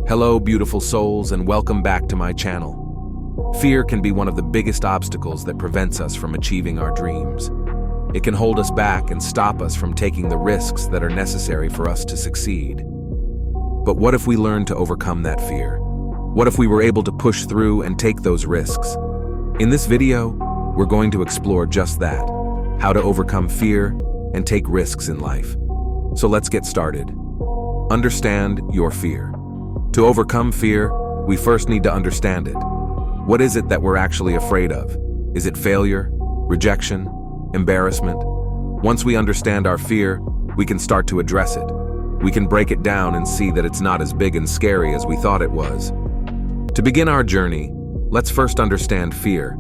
Hello, beautiful souls, and welcome back to my channel. Fear can be one of the biggest obstacles that prevents us from achieving our dreams. It can hold us back and stop us from taking the risks that are necessary for us to succeed. But what if we learned to overcome that fear? What if we were able to push through and take those risks? In this video, we're going to explore just that, how to overcome fear and take risks in life. So let's get started. Understand your fear. To overcome fear, we first need to understand it. What is it that we're actually afraid of? Is it failure, rejection, embarrassment? Once we understand our fear, we can start to address it. We can break it down and see that it's not as big and scary as we thought it was. To begin our journey, let's first understand fear.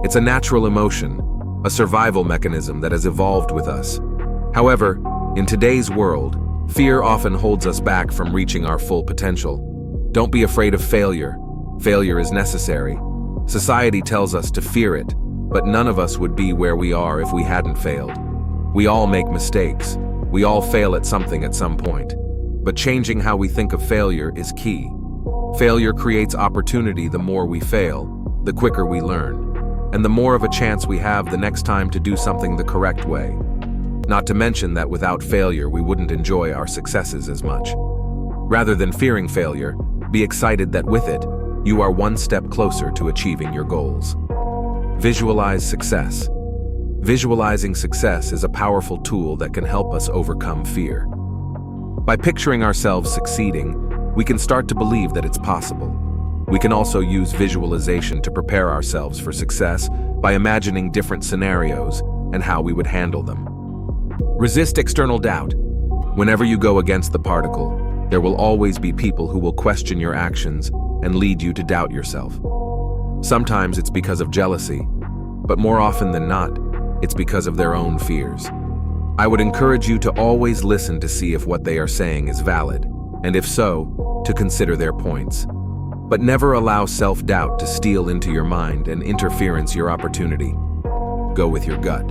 It's a natural emotion, a survival mechanism that has evolved with us. However, in today's world, fear often holds us back from reaching our full potential. Don't be afraid of failure. Failure is necessary. Society tells us to fear it, but none of us would be where we are if we hadn't failed. We all make mistakes. We all fail at something at some point. But changing how we think of failure is key. Failure creates opportunity. The more we fail, the quicker we learn, and the more of a chance we have the next time to do something the correct way. Not to mention that without failure, we wouldn't enjoy our successes as much. Rather than fearing failure, be excited that with it, you are one step closer to achieving your goals. Visualize success. Visualizing success is a powerful tool that can help us overcome fear. By picturing ourselves succeeding, we can start to believe that it's possible. We can also use visualization to prepare ourselves for success by imagining different scenarios and how we would handle them. Resist external doubt. Whenever you go against the particle, there will always be people who will question your actions and lead you to doubt yourself. Sometimes it's because of jealousy, but more often than not, it's because of their own fears. I would encourage you to always listen to see if what they are saying is valid, and if so, to consider their points. But never allow self-doubt to steal into your mind and interference your opportunity. Go with your gut.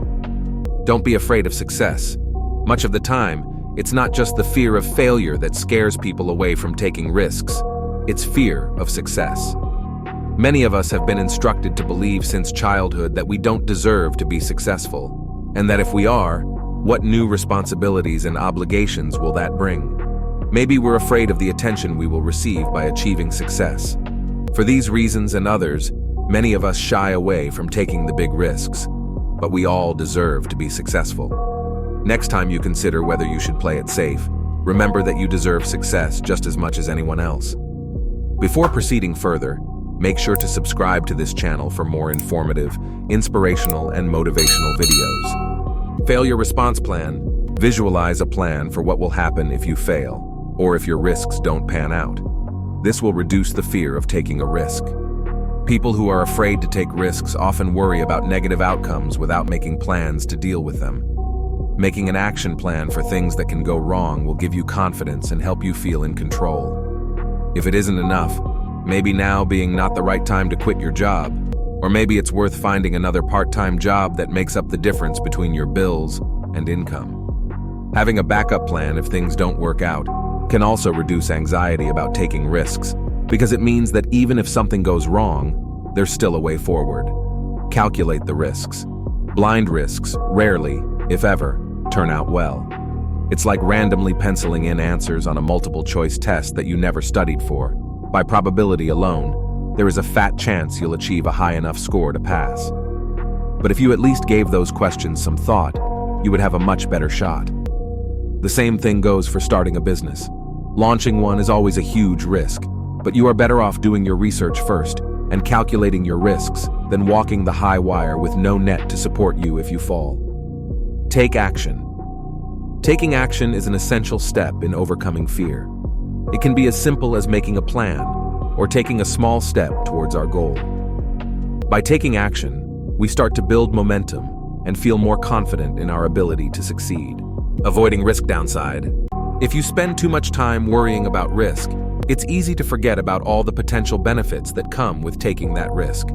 Don't be afraid of success. Much of the time, it's not just the fear of failure that scares people away from taking risks. It's fear of success. Many of us have been instructed to believe since childhood that we don't deserve to be successful, and that if we are, what new responsibilities and obligations will that bring? Maybe we're afraid of the attention we will receive by achieving success. For these reasons and others, many of us shy away from taking the big risks, but we all deserve to be successful. Next time you consider whether you should play it safe, remember that you deserve success just as much as anyone else. Before proceeding further, make sure to subscribe to this channel for more informative, inspirational, and motivational videos. Failure response plan. Visualize a plan for what will happen if you fail, or if your risks don't pan out. This will reduce the fear of taking a risk. People who are afraid to take risks often worry about negative outcomes without making plans to deal with them. Making an action plan for things that can go wrong will give you confidence and help you feel in control. If it isn't enough, maybe now being not the right time to quit your job, or maybe it's worth finding another part-time job that makes up the difference between your bills and income. Having a backup plan if things don't work out can also reduce anxiety about taking risks, because it means that even if something goes wrong, there's still a way forward. Calculate the risks. Blind risks rarely, if ever, turn out well. It's like randomly penciling in answers on a multiple-choice test that you never studied for. By probability alone, there is a fat chance you'll achieve a high enough score to pass. But if you at least gave those questions some thought, you would have a much better shot. The same thing goes for starting a business. Launching one is always a huge risk, but you are better off doing your research first and calculating your risks than walking the high wire with no net to support you if you fall. Take action. Taking action is an essential step in overcoming fear. It can be as simple as making a plan or taking a small step towards our goal. By taking action, we start to build momentum and feel more confident in our ability to succeed. Avoiding risk downside. If you spend too much time worrying about risk, it's easy to forget about all the potential benefits that come with taking that risk.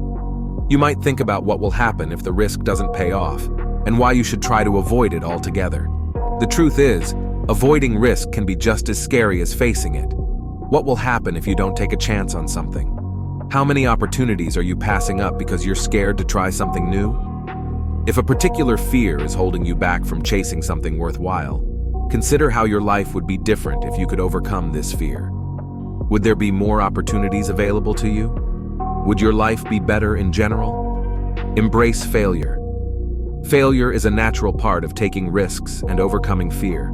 You might think about what will happen if the risk doesn't pay off, and why you should try to avoid it altogether. The truth is, avoiding risk can be just as scary as facing it. What will happen if you don't take a chance on something? How many opportunities are you passing up because you're scared to try something new? If a particular fear is holding you back from chasing something worthwhile, consider how your life would be different if you could overcome this fear. Would there be more opportunities available to you? Would your life be better in general? Embrace failure. Failure is a natural part of taking risks and overcoming fear.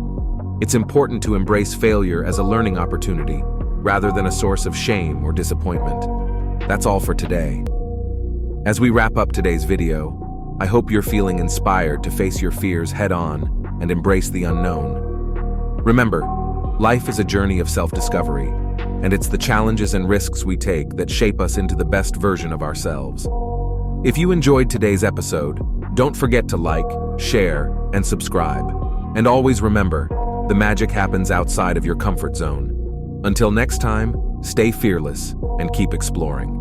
It's important to embrace failure as a learning opportunity rather than a source of shame or disappointment. That's all for today. As we wrap up today's video, I hope you're feeling inspired to face your fears head-on and embrace the unknown. Remember, life is a journey of self-discovery, and it's the challenges and risks we take that shape us into the best version of ourselves. If you enjoyed today's episode, don't forget to like, share, and subscribe. And always remember, the magic happens outside of your comfort zone. Until next time, stay fearless and keep exploring.